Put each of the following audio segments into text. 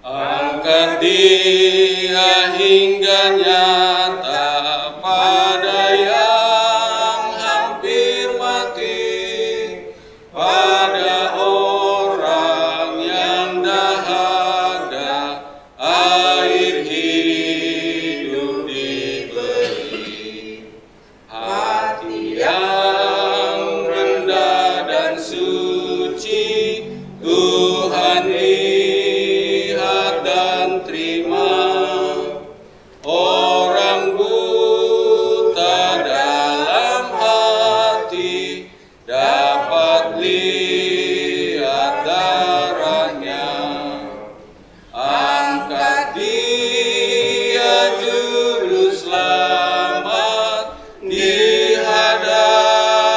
Angkat Dia hingga nyata pada yang hampir mati, pada orang yang dahaga air hidup diberi. Hati yang rendah dan suci Tuhan lihat dan terima. Orang buta dalam hati dapat lihat darahnya. Angkat Dia juru selamat di hadapan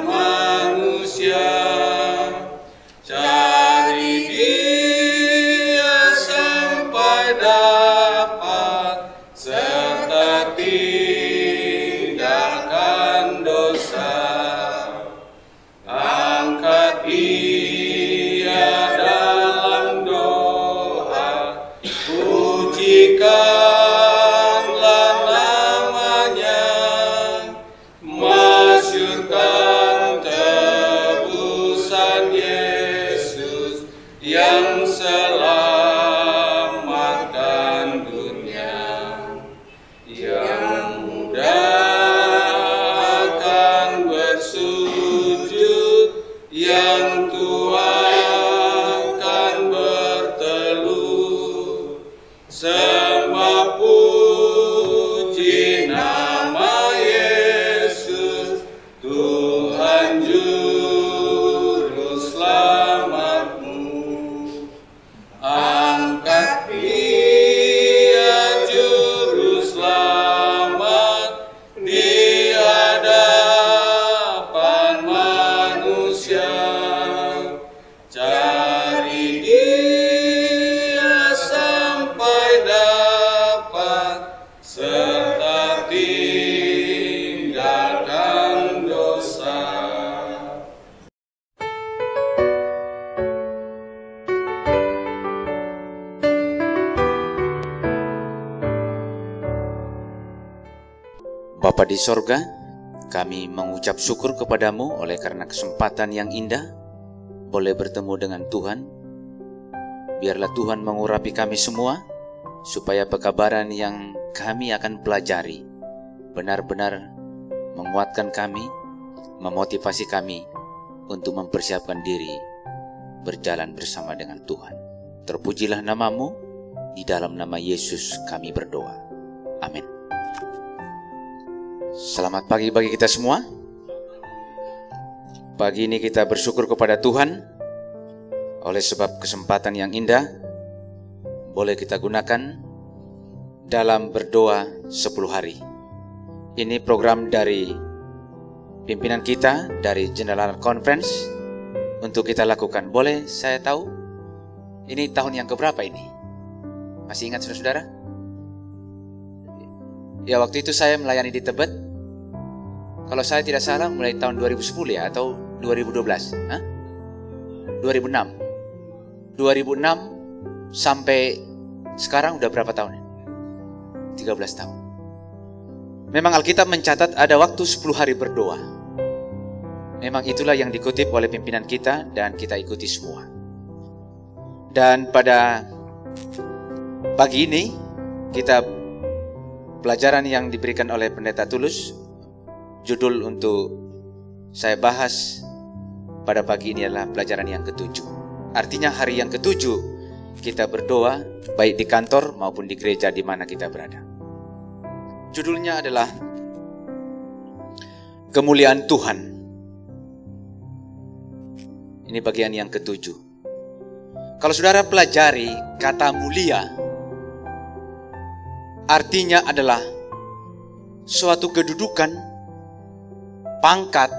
manusia. Cari Dia sampai dapat, serta tinggalkan dosa. Angkat Dia dalam doa, pujikanlah namanya, masyurkan tebusan Yesus yang selamatkan dunia. Yang muda akan bersujud, yang tua akan berteluh. Sembah puji nama Yesus, Tuhan juru selamatmu. Angkat Dia juru selamat di hadapan manusia. Cari Dia sampai dapat, serta tinggalkan dosa. Bapa di sorga, kami mengucap syukur kepadamu oleh karena kesempatan yang indah boleh bertemu dengan Tuhan. Biarlah Tuhan mengurapi kami semua, supaya pekabaran yang kami akan pelajari benar-benar menguatkan kami, memotivasi kami untuk mempersiapkan diri berjalan bersama dengan Tuhan. Terpujilah namamu, di dalam nama Yesus kami berdoa. Amin. Selamat pagi bagi kita semua. Pagi ini kita bersyukur kepada Tuhan oleh sebab kesempatan yang indah boleh kita gunakan dalam berdoa 10 hari. Ini program dari pimpinan kita dari General Conference untuk kita lakukan. Boleh saya tahu ini tahun yang keberapa ini? Masih ingat saudara-saudara? Ya, waktu itu saya melayani di Tebet. Kalau saya tidak salah mulai tahun 2010 ya, atau 2012? 2006. 2006 sampai sekarang udah berapa tahun? 13 tahun. Memang Alkitab mencatat ada waktu 10 hari berdoa. Memang itulah yang dikutip oleh pimpinan kita dan kita ikuti semua. Dan pada pagi ini kita pelajaran yang diberikan oleh Pendeta Tulus, judul untuk saya bahas pada pagi ini adalah pelajaran yang ke-7. Artinya hari yang ke-7 kita berdoa baik di kantor maupun di gereja di mana kita berada. Judulnya adalah Kemuliaan Tuhan. Ini bagian yang ke-7. Kalau saudara pelajari kata mulia, artinya adalah suatu kedudukan, pangkat,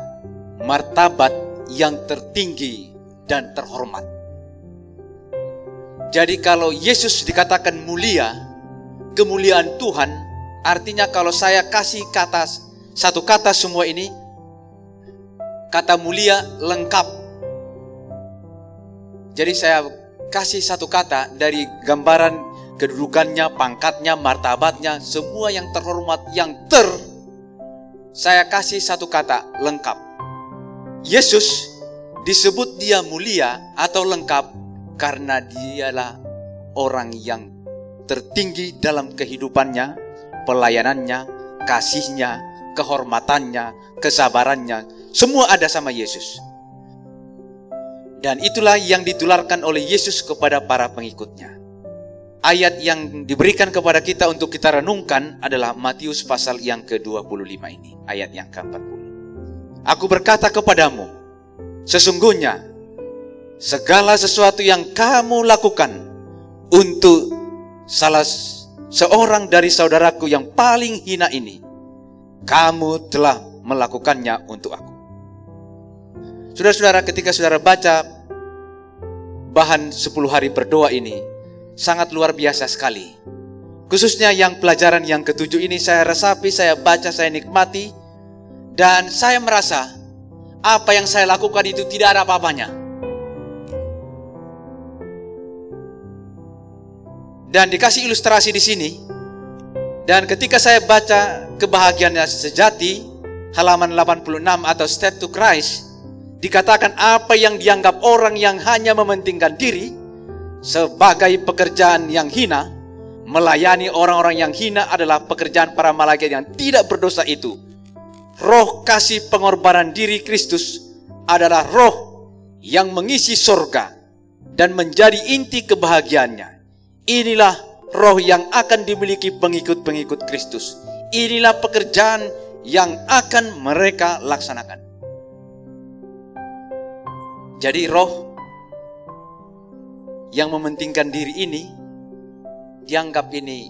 martabat yang tertinggi dan terhormat. Jadi kalau Yesus dikatakan mulia, kemuliaan Tuhan, artinya kalau saya kasih kata, satu kata semua ini, kata mulia lengkap. Jadi saya kasih satu kata dari gambaran kedudukannya, pangkatnya, martabatnya, semua yang terhormat, saya kasih satu kata, lengkap. Yesus disebut dia mulia atau lengkap karena dialah orang yang tertinggi dalam kehidupannya, pelayanannya, kasihnya, kehormatannya, kesabarannya, semua ada sama Yesus. Dan itulah yang ditularkan oleh Yesus kepada para pengikutnya. Ayat yang diberikan kepada kita untuk kita renungkan adalah Matius pasal yang ke-25 ini, ayat yang ke-40. Aku berkata kepadamu, sesungguhnya segala sesuatu yang kamu lakukan untuk salah seorang dari saudaraku yang paling hina ini, kamu telah melakukannya untuk aku. Saudara-saudara, ketika saudara baca bahan 10 hari berdoa ini, sangat luar biasa sekali. Khususnya yang pelajaran yang ke-7 ini saya resapi, saya baca, saya nikmati. Dan saya merasa apa yang saya lakukan itu tidak ada apa-apanya. Dan dikasih ilustrasi di sini. Dan ketika saya baca kebahagiaan sejati, halaman 86 atau Step to Christ, dikatakan apa yang dianggap orang yang hanya mementingkan diri sebagai pekerjaan yang hina, melayani orang-orang yang hina adalah pekerjaan para malaikat yang tidak berdosa itu. Roh kasih pengorbanan diri Kristus adalah roh yang mengisi surga dan menjadi inti kebahagiaannya. Inilah roh yang akan dimiliki pengikut-pengikut Kristus. Inilah pekerjaan yang akan mereka laksanakan. Jadi roh yang mementingkan diri ini dianggap ini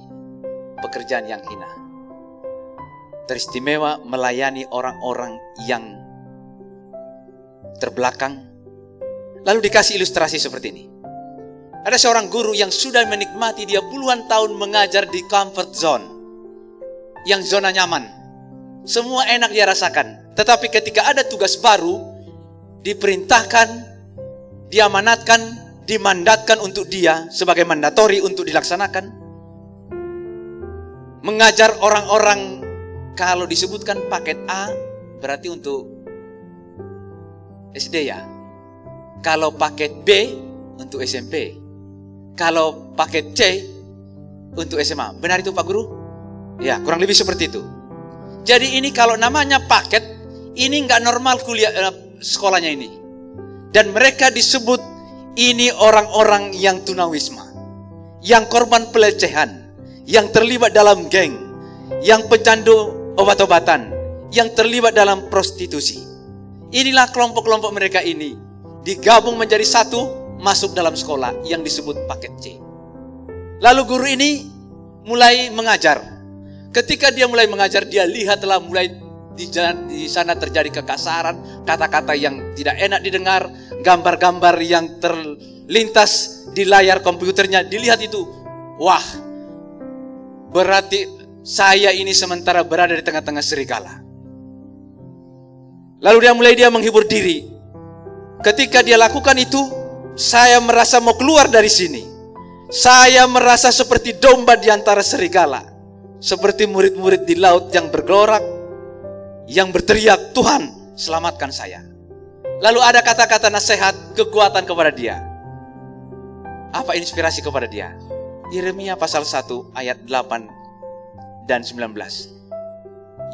pekerjaan yang hina. Teristimewa melayani orang-orang yang terbelakang. Lalu dikasih ilustrasi seperti ini. Ada seorang guru yang sudah menikmati, dia puluhan tahun mengajar di comfort zone, yang zona nyaman. Semua enak dia rasakan. Tetapi ketika ada tugas baru, diperintahkan, diamanatkan, dimandatkan untuk dia sebagai mandatori untuk dilaksanakan. Mengajar orang-orang, kalau disebutkan paket A berarti untuk SD ya. Kalau paket B untuk SMP. Kalau paket C untuk SMA. Benar itu Pak Guru? Ya, kurang lebih seperti itu. Jadi ini kalau namanya paket, ini nggak normal kuliah sekolahnya ini. Dan mereka disebut ini orang-orang yang tunawisma, yang korban pelecehan, yang terlibat dalam geng, yang pecandu obat-obatan, yang terlibat dalam prostitusi. Inilah kelompok-kelompok mereka ini digabung menjadi satu, masuk dalam sekolah yang disebut paket C. Lalu guru ini mulai mengajar. Ketika dia mulai mengajar, dia lihatlah mulai di sana terjadi kekasaran, kata-kata yang tidak enak didengar, gambar-gambar yang terlintas di layar komputernya, dilihat itu. Wah, berarti saya ini sementara berada di tengah-tengah serigala. Lalu dia menghibur diri. Ketika dia lakukan itu, saya merasa mau keluar dari sini. Saya merasa seperti domba di antara serigala. Seperti murid-murid di laut yang bergelorak, yang berteriak, Tuhan selamatkan saya. Lalu ada kata-kata nasihat, kekuatan kepada dia. Apa inspirasi kepada dia? Yeremia pasal 1 ayat 8 dan 19.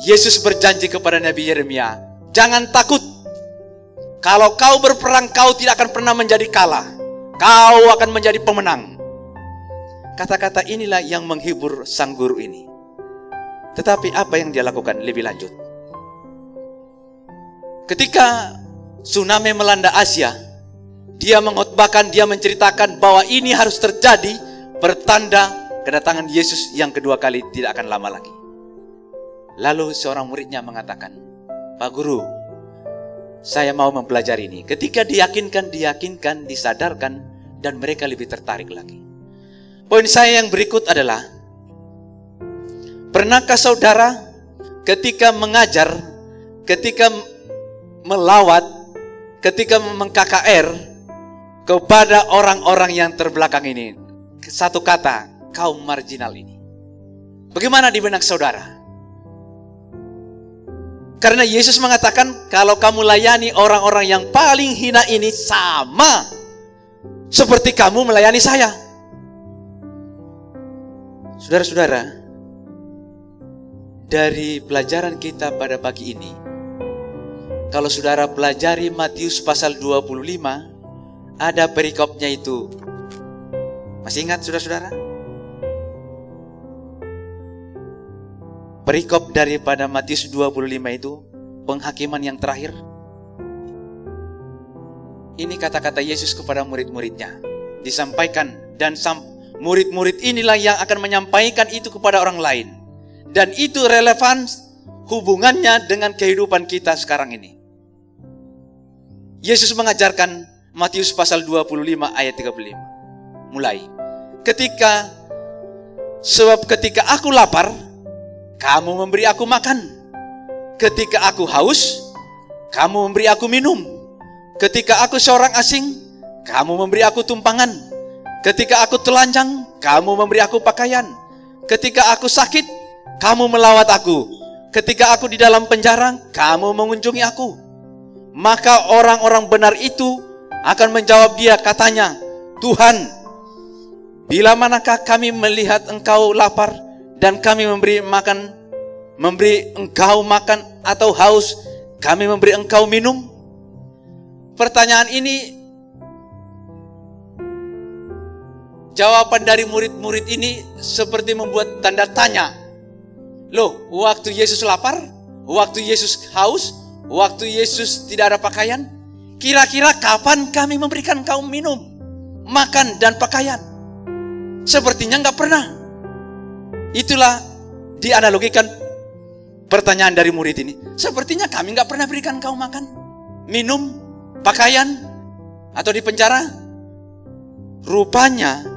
Yesus berjanji kepada Nabi Yeremia, jangan takut. Kalau kau berperang, kau tidak akan pernah menjadi kalah. Kau akan menjadi pemenang. Kata-kata inilah yang menghibur sang guru ini. Tetapi apa yang dia lakukan lebih lanjut? Ketika tsunami melanda Asia, dia mengkhotbahkan, dia menceritakan bahwa ini harus terjadi, pertanda kedatangan Yesus yang kedua kali tidak akan lama lagi. Lalu seorang muridnya mengatakan, Pak Guru, saya mau mempelajari ini. Ketika diyakinkan, disadarkan, dan mereka lebih tertarik lagi. Poin saya yang berikut adalah, pernahkah saudara ketika mengajar, ketika melawat, ketika meng-KKR, kepada orang-orang yang terbelakang ini. Satu kata, kaum marginal ini. Bagaimana di benak saudara? Karena Yesus mengatakan, kalau kamu layani orang-orang yang paling hina ini sama seperti kamu melayani saya. Saudara-saudara, dari pelajaran kita pada pagi ini, kalau saudara pelajari Matius pasal 25, ada perikopnya itu. Masih ingat saudara-saudara? Perikop daripada Matius 25 itu penghakiman yang terakhir. Ini kata-kata Yesus kepada murid-muridnya. Disampaikan dan murid-murid inilah yang akan menyampaikan itu kepada orang lain. Dan itu relevan hubungannya dengan kehidupan kita sekarang ini. Yesus mengajarkan Matius pasal 25 ayat 35. Mulai. Sebab ketika aku lapar, kamu memberi aku makan. Ketika aku haus, kamu memberi aku minum. Ketika aku seorang asing, kamu memberi aku tumpangan. Ketika aku telanjang, kamu memberi aku pakaian. Ketika aku sakit, kamu melawat aku. Ketika aku di dalam penjara, kamu mengunjungi aku. Maka orang-orang benar itu akan menjawab dia, katanya, Tuhan, bila manakah kami melihat engkau lapar dan kami memberi engkau makan, atau haus, kami memberi engkau minum? Pertanyaan ini, jawaban dari murid-murid ini seperti membuat tanda tanya. Loh, waktu Yesus lapar, waktu Yesus haus, waktu Yesus tidak ada pakaian, kira-kira kapan kami memberikan engkau minum, makan, dan pakaian? Sepertinya enggak pernah. Itulah dianalogikan pertanyaan dari murid ini. Sepertinya kami enggak pernah berikan kau makan, minum, pakaian, atau di penjara. Rupanya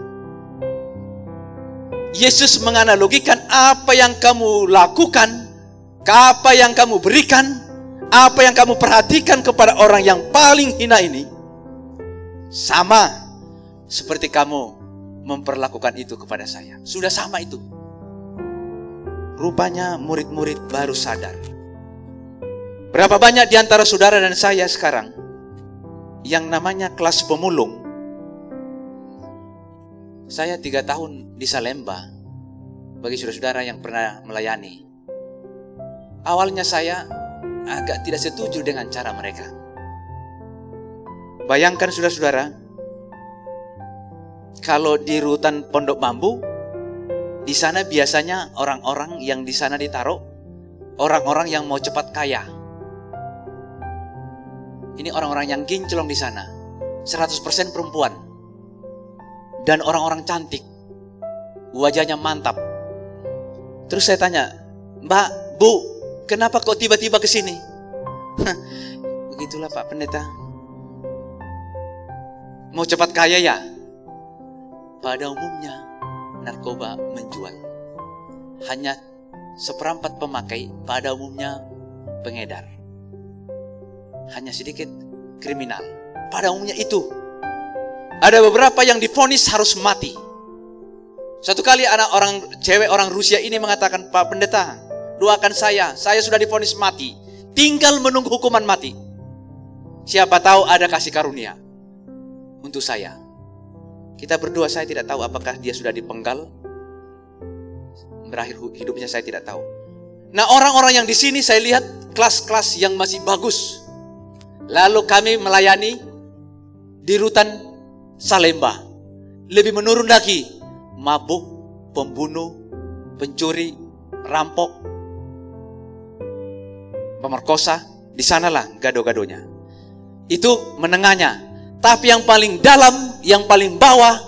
Yesus menganalogikan apa yang kamu lakukan, apa yang kamu berikan, apa yang kamu perhatikan kepada orang yang paling hina ini, sama seperti kamu memperlakukan itu kepada saya. Sudah sama itu. Rupanya murid-murid baru sadar. Berapa banyak di antara saudara dan saya sekarang yang namanya kelas pemulung. Saya 3 tahun di Salemba. Bagi saudara-saudara yang pernah melayani, awalnya saya agak tidak setuju dengan cara mereka. Bayangkan saudara-saudara, kalau di rutan Pondok Bambu, di sana biasanya orang-orang yang di sana ditaruh, orang-orang yang mau cepat kaya. Ini orang-orang yang kinclong di sana, 100% perempuan. Dan orang-orang cantik, wajahnya mantap. Terus saya tanya, Mbak, Bu, kenapa kok tiba-tiba ke sini? Begitulah Pak Pendeta. Mau cepat kaya ya? Pada umumnya narkoba menjual. Hanya 1/4 pemakai, pada umumnya pengedar. Hanya sedikit kriminal. Pada umumnya itu. Ada beberapa yang divonis harus mati. Satu kali cewek orang Rusia ini mengatakan, Pak Pendeta, doakan saya sudah divonis mati, tinggal menunggu hukuman mati. Siapa tahu ada kasih karunia untuk saya. Kita berdoa, saya tidak tahu apakah dia sudah dipenggal, berakhir hidupnya saya tidak tahu. Nah, orang-orang yang di sini saya lihat kelas-kelas yang masih bagus. Lalu kami melayani di rutan Salemba. Lebih menurun lagi, mabuk, pembunuh, pencuri, rampok, pemerkosa, di sanalah gado-gadonya. Itu menengahnya. Tapi yang paling dalam, yang paling bawah,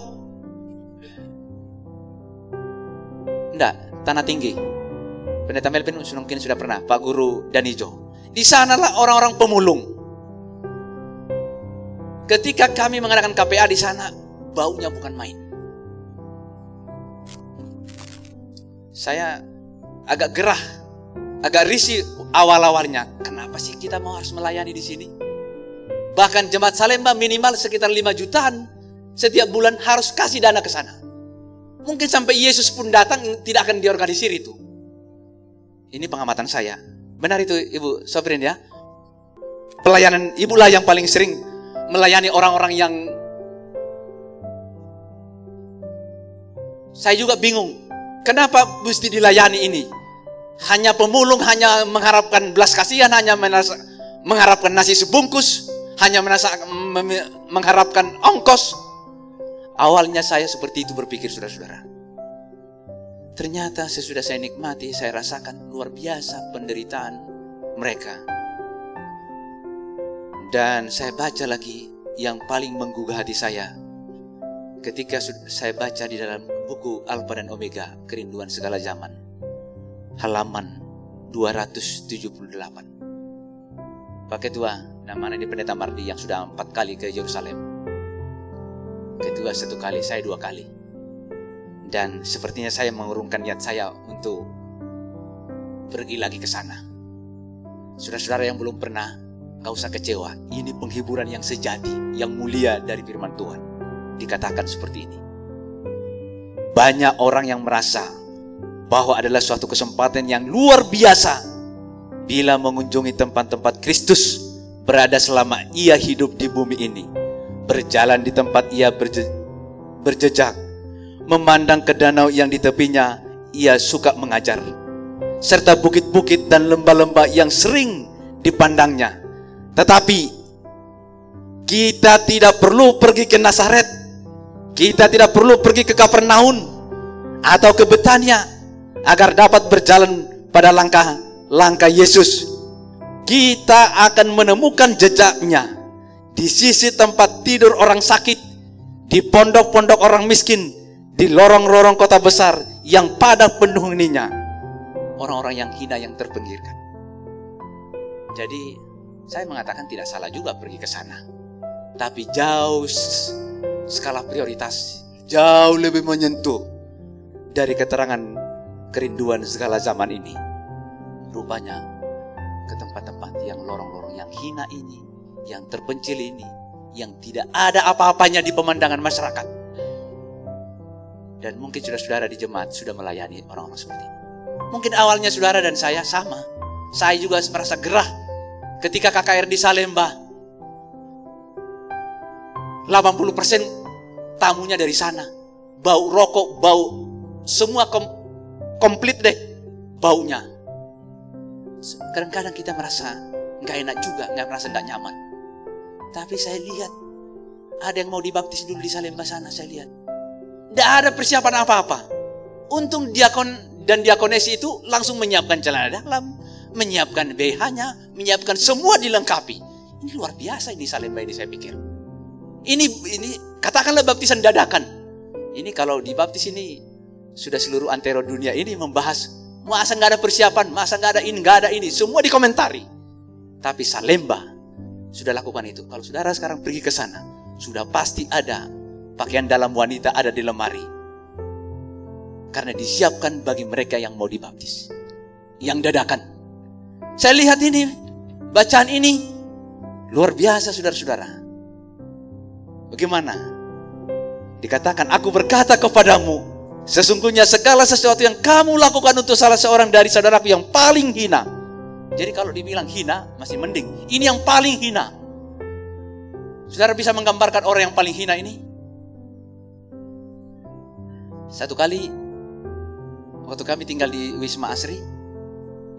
enggak, tanah tinggi. Pendeta Melvin mungkin sudah pernah, Pak Guru Danijo. Di sanalah orang-orang pemulung. Ketika kami mengadakan KPA di sana, baunya bukan main. Saya agak gerah, agak risih awal-awalnya. Kenapa sih kita mau harus melayani di sini? Bahkan jemaat Salemba minimal sekitar 5 jutaan setiap bulan harus kasih dana ke sana. Mungkin sampai Yesus pun datang tidak akan diorganisir itu. Ini pengamatan saya. Benar itu Ibu Sofrin ya? Pelayanan Ibu lah yang paling sering melayani orang-orang yang saya juga bingung. Kenapa mesti dilayani ini? Hanya pemulung, hanya mengharapkan belas kasihan, hanya mengharapkan nasi sebungkus, hanya mengharapkan ongkos. Awalnya saya seperti itu berpikir, saudara-saudara. Ternyata sesudah saya nikmati, saya rasakan luar biasa penderitaan mereka. Dan saya baca lagi yang paling menggugah hati saya. Ketika saya baca di dalam buku Alfa dan Omega, Kerinduan Segala Zaman, halaman 278. Pak Ketua, namanya ini Pendeta Mardi yang sudah 4 kali ke Yerusalem. Ketua 1 kali, saya 2 kali. Dan sepertinya saya mengurungkan niat saya untuk pergi lagi ke sana. Saudara-saudara yang belum pernah, gak usah kecewa. Ini penghiburan yang sejati, yang mulia dari firman Tuhan. Dikatakan seperti ini. Banyak orang yang merasa bahwa adalah suatu kesempatan yang luar biasa bila mengunjungi tempat-tempat Kristus berada selama ia hidup di bumi ini. Berjalan di tempat ia berjejak, memandang ke danau yang di tepinya ia suka mengajar, serta bukit-bukit dan lembah-lembah yang sering dipandangnya. Tetapi kita tidak perlu pergi ke Nazaret. Kita tidak perlu pergi ke Kapernaum atau ke Betania agar dapat berjalan pada langkah Yesus. Kita akan menemukan jejaknya di sisi tempat tidur orang sakit, di pondok-pondok orang miskin, di lorong-lorong kota besar yang padat penghuninya, orang-orang yang hina, yang terpinggirkan. Jadi saya mengatakan tidak salah juga pergi ke sana, tapi jauh skala prioritas, jauh lebih menyentuh dari keterangan kerinduan segala zaman ini. Rupanya ke tempat-tempat yang lorong-lorong, yang hina ini, yang terpencil ini, yang tidak ada apa-apanya di pemandangan masyarakat. Dan mungkin saudara-saudara di jemaat sudah melayani orang-orang seperti ini. Mungkin awalnya saudara dan saya sama. Saya juga merasa gerah ketika KKR di Salemba. 80% tamunya dari sana. Bau rokok, bau semua komplit deh baunya. Kadang-kadang kita merasa gak enak juga, merasa gak nyaman. Tapi saya lihat ada yang mau dibaptis dulu di Salemba sana, saya lihat. Tidak ada persiapan apa-apa. Untung diakon dan diakonesi itu langsung menyiapkan celana dalam, menyiapkan BH-nya, menyiapkan semua dilengkapi. Ini luar biasa ini Salemba ini, saya pikir. Ini katakanlah baptisan dadakan. Ini kalau dibaptis ini sudah seluruh antero dunia ini membahas, masa nggak ada persiapan, masa nggak ada ini, semua dikomentari. Tapi Salemba sudah lakukan itu. Kalau saudara sekarang pergi ke sana, sudah pasti ada pakaian dalam wanita ada di lemari, karena disiapkan bagi mereka yang mau dibaptis, yang dadakan. Saya lihat ini, bacaan ini luar biasa, saudara-saudara. Bagaimana? Dikatakan, aku berkata kepadamu, sesungguhnya segala sesuatu yang kamu lakukan untuk salah seorang dari saudaraku yang paling hina. Jadi kalau dibilang hina masih mending. Ini yang paling hina. Saudara bisa menggambarkan orang yang paling hina ini? Satu kali waktu kami tinggal di Wisma Asri,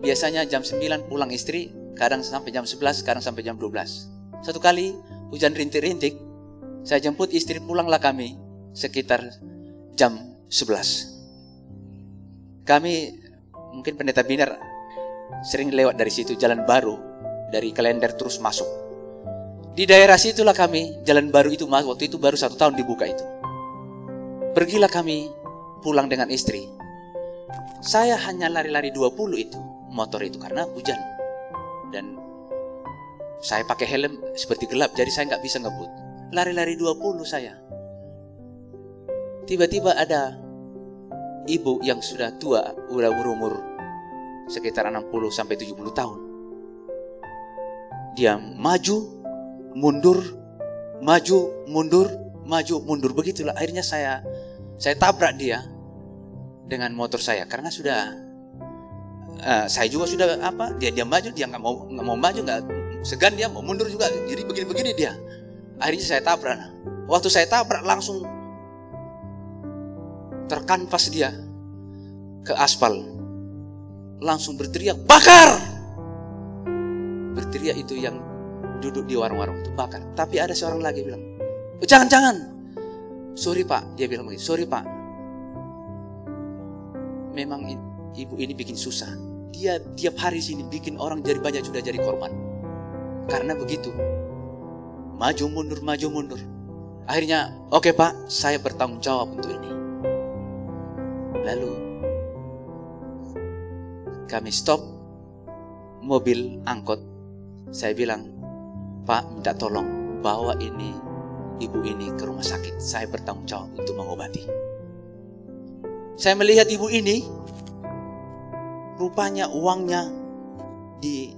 biasanya jam 9 pulang istri, kadang sampai jam 11, kadang sampai jam 12. Satu kali hujan rintik-rintik, saya jemput istri, pulanglah kami sekitar jam 11. Kami, mungkin Pendeta Binar sering lewat dari situ, jalan baru dari Kalender terus masuk. Di daerah situlah kami, jalan baru itu masuk, waktu itu baru 1 tahun dibuka itu. Pergilah kami pulang dengan istri. Saya hanya lari-lari 20 itu, motor itu, karena hujan. Dan saya pakai helm seperti gelap, jadi saya nggak bisa ngebut. Lari-lari 20 saya. Tiba-tiba ada ibu yang sudah tua, udah berumur sekitar 60 sampai 70 tahun. Dia maju mundur, maju, mundur, maju, mundur. Begitulah akhirnya saya tabrak dia dengan motor saya karena sudah saya juga sudah dia maju, dia nggak mau maju, nggak segan, dia mau mundur juga. Jadi begini dia. Akhirnya saya tabrak. Waktu saya tabrak langsung terkanvas dia ke aspal. Langsung berteriak, bakar! Berteriak itu yang duduk di warung-warung itu, bakar. Tapi ada seorang lagi bilang, oh, jangan. Sorry Pak, dia bilang begitu. Sorry Pak. Memang ibu ini bikin susah. Dia tiap hari sini bikin orang jadi banyak sudah jadi korban. Karena begitu. Maju mundur. Akhirnya, oke Pak, saya bertanggung jawab untuk ini. Lalu kami stop mobil angkot. Saya bilang, Pak, minta tolong bawa ibu ini ke rumah sakit. Saya bertanggung jawab untuk mengobati. Saya melihat ibu ini, rupanya uangnya di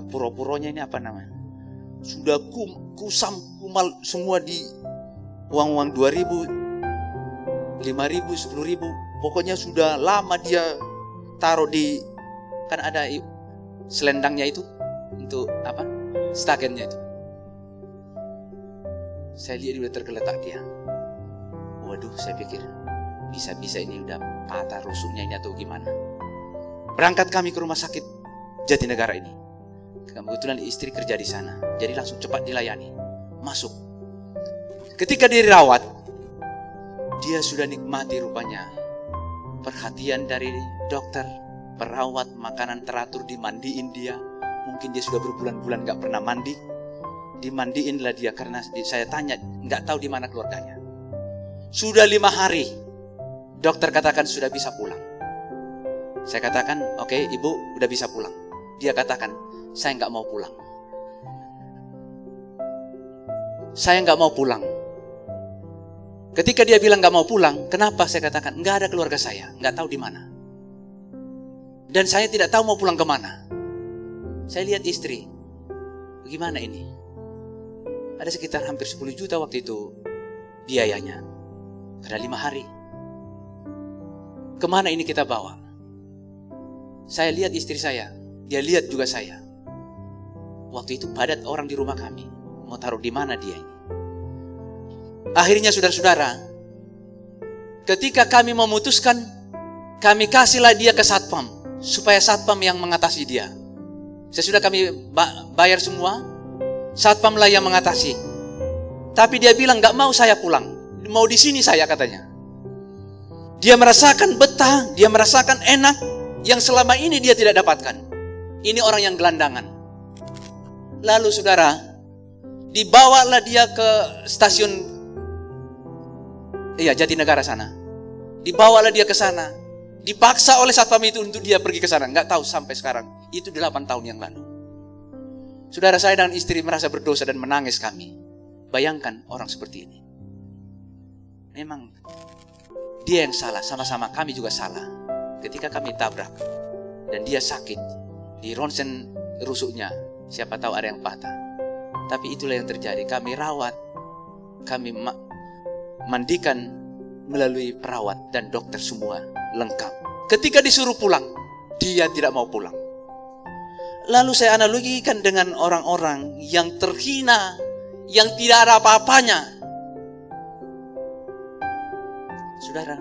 puro-puronya ini apa namanya? Sudah kusam kumal semua di uang 2.000, 5.000, 10.000. Pokoknya sudah lama dia taruh di, kan ada selendangnya itu untuk stakennya itu. Saya lihat dia udah tergeletak dia. Waduh, saya pikir bisa ini udah patah rusuknya ini atau gimana. Berangkat kami ke rumah sakit Jatinegara ini. Kebetulan istri kerja di sana, jadi langsung cepat dilayani. Masuk. Ketika dirawat, dia sudah nikmati rupanya perhatian dari dokter, perawat, makanan teratur, dimandiin dia. Mungkin dia sudah berbulan-bulan gak pernah mandi. Dimandiin lah dia karena saya tanya, gak tahu di mana keluarganya. Sudah 5 hari, dokter katakan sudah bisa pulang. Saya katakan, oke, ibu udah bisa pulang. Dia katakan, saya gak mau pulang. Saya gak mau pulang. Ketika dia bilang gak mau pulang, kenapa? Saya katakan, gak ada keluarga saya, gak tahu di mana. Dan saya tidak tahu mau pulang kemana. Saya lihat istri, bagaimana ini? Ada sekitar hampir 10 juta waktu itu biayanya. Karena 5 hari. Kemana ini kita bawa? Saya lihat istri saya, dia lihat juga saya. Waktu itu padat orang di rumah kami. Mau taruh di mana dia ini? Akhirnya saudara-saudara, ketika kami memutuskan, kami kasihlah dia ke satpam, supaya satpam yang mengatasi dia. Sesudah kami bayar semua, satpamlah yang mengatasi. Tapi dia bilang, gak mau saya pulang, mau di sini saya katanya. Dia merasakan betah, dia merasakan enak, yang selama ini dia tidak dapatkan. Ini orang yang gelandangan. Lalu saudara, dibawalah dia ke stasiun Jatinegara sana. Dibawalah dia ke sana. Dipaksa oleh satpam itu untuk dia pergi ke sana. Nggak tahu sampai sekarang. Itu 8 tahun yang lalu. Saudara, saya dan istri merasa berdosa dan menangis kami. Bayangkan orang seperti ini. Memang dia yang salah, sama-sama kami juga salah. Ketika kami tabrak dan dia sakit, di ronsen rusuknya, siapa tahu ada yang patah. Tapi itulah yang terjadi. Kami rawat, kami mandikan melalui perawat dan dokter semua lengkap. Ketika disuruh pulang, dia tidak mau pulang. Lalu saya analogikan dengan orang-orang yang terhina, yang tidak ada apa-apanya. Saudara,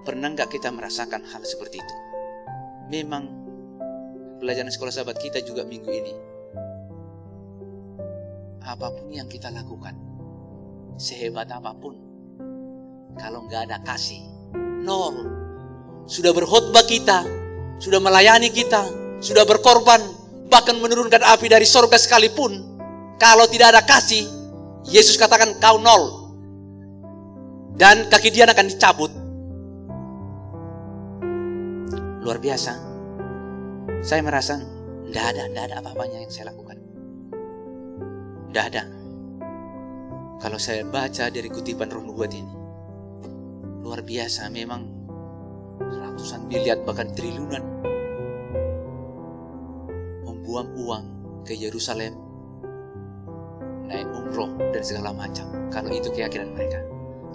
pernah nggak kita merasakan hal seperti itu? Memang pelajaran sekolah sahabat kita juga minggu ini. Apapun yang kita lakukan, sehebat apapun, kalau nggak ada kasih, nol. Sudah berkhotbah kita, sudah melayani kita, sudah berkorban, bahkan menurunkan api dari sorga sekalipun, kalau tidak ada kasih, Yesus katakan kau nol. Dan kaki dia akan dicabut. Luar biasa. Saya merasa tidak ada apa-apanya yang saya lakukan. Tidak ada. Kalau saya baca dari kutipan Roh Nubuat ini, luar biasa, memang ratusan miliar bahkan triliunan membuang uang ke Yerusalem, naik umroh dan segala macam. Kalau itu keyakinan mereka.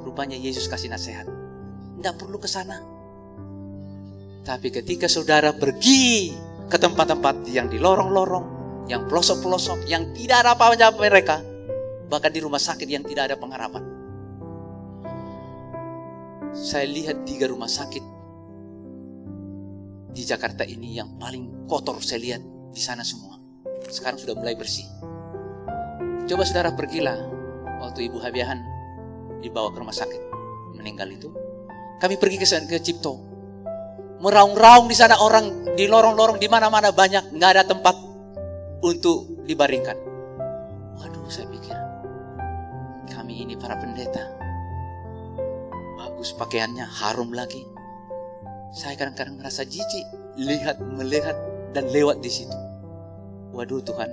Rupanya Yesus kasih nasihat, tidak perlu ke sana. Tapi ketika saudara pergi ke tempat-tempat yang di lorong-lorong, yang pelosok-pelosok, yang tidak ada apa-apa mereka, bahkan di rumah sakit yang tidak ada pengharapan. Saya lihat 3 rumah sakit di Jakarta ini yang paling kotor, saya lihat di sana semua. Sekarang sudah mulai bersih. Coba saudara pergilah waktu Ibu Habiahan dibawa ke rumah sakit meninggal itu. Kami pergi ke Cipto, meraung-raung di sana orang di lorong-lorong di mana-mana banyak, nggak ada tempat untuk dibaringkan. Waduh, saya pikir kami ini para pendeta, bagus pakaiannya, harum lagi. Saya kadang-kadang merasa jijik melihat dan lewat di situ. Waduh Tuhan,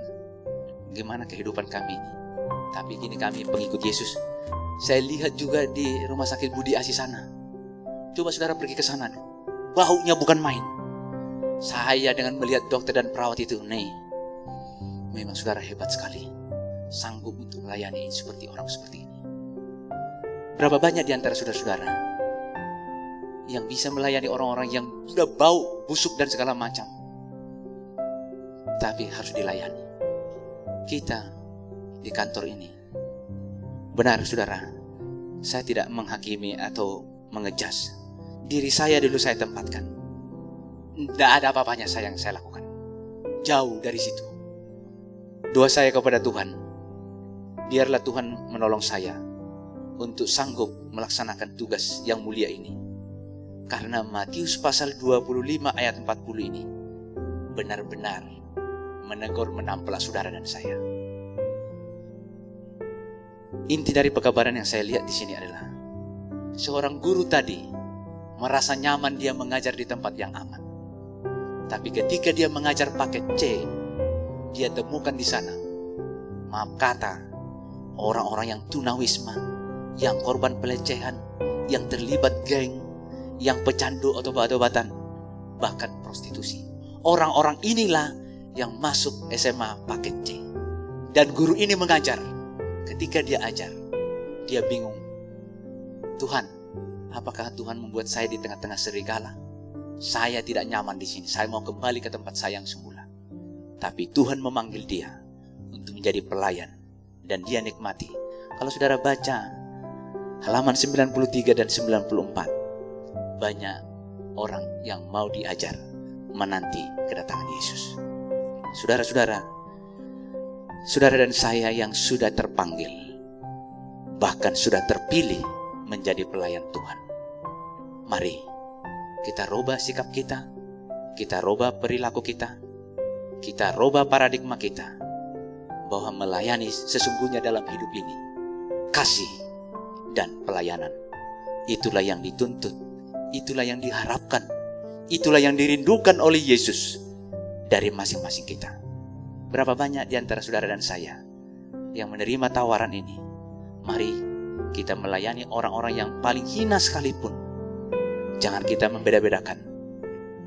gimana kehidupan kami ini? Tapi kini kami pengikut Yesus. Saya lihat juga di rumah sakit Budi Asi sana. Coba saudara pergi ke sana, baunya bukan main. Saya dengan melihat dokter dan perawat itu, memang saudara hebat sekali, sanggup untuk melayani seperti orang seperti ini. Berapa banyak di antara saudara-saudara yang bisa melayani orang-orang yang sudah bau, busuk dan segala macam, tapi harus dilayani. Kita di kantor ini, benar saudara, saya tidak menghakimi atau mengejas. Diri saya dulu saya tempatkan. Tidak ada apa-apanya yang saya lakukan. Jauh dari situ. Doa saya kepada Tuhan, biarlah Tuhan menolong saya untuk sanggup melaksanakan tugas yang mulia ini. Karena Matius pasal 25 ayat 40 ini benar-benar menegur menampar saudara dan saya. Inti dari pekabaran yang saya lihat di sini adalah seorang guru tadi merasa nyaman dia mengajar di tempat yang aman. Tapi ketika dia mengajar pakai C, dia temukan di sana, maaf kata, orang-orang yang tunawisma, yang korban pelecehan, yang terlibat geng, yang pecandu obat-obatan, bahkan prostitusi. Orang-orang inilah yang masuk SMA paket C. Dan guru ini mengajar. Ketika dia ajar, dia bingung. Tuhan, apakah Tuhan membuat saya di tengah-tengah serigala? Saya tidak nyaman di sini. Saya mau kembali ke tempat saya yang semula. Tapi Tuhan memanggil dia untuk menjadi pelayan. Dan dia nikmati. Kalau saudara baca halaman 93 dan 94, banyak orang yang mau diajar menanti kedatangan Yesus. Saudara-saudara, saudara dan saya yang sudah terpanggil, bahkan sudah terpilih menjadi pelayan Tuhan. Mari kita rubah sikap kita rubah perilaku kita rubah paradigma kita, bahwa melayani sesungguhnya dalam hidup ini kasih dan pelayanan. Itulah yang dituntut, itulah yang diharapkan, itulah yang dirindukan oleh Yesus dari masing-masing kita. Berapa banyak di antara saudara dan saya yang menerima tawaran ini? Mari kita melayani orang-orang yang paling hina sekalipun. Jangan kita membeda-bedakan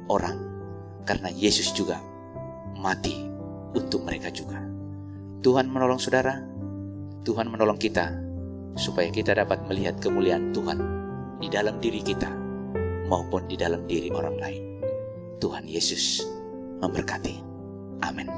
orang, karena Yesus juga mati untuk mereka juga. Tuhan menolong saudara, Tuhan menolong kita, supaya kita dapat melihat kemuliaan Tuhan di dalam diri kita maupun di dalam diri orang lain. Tuhan Yesus memberkati. Amin.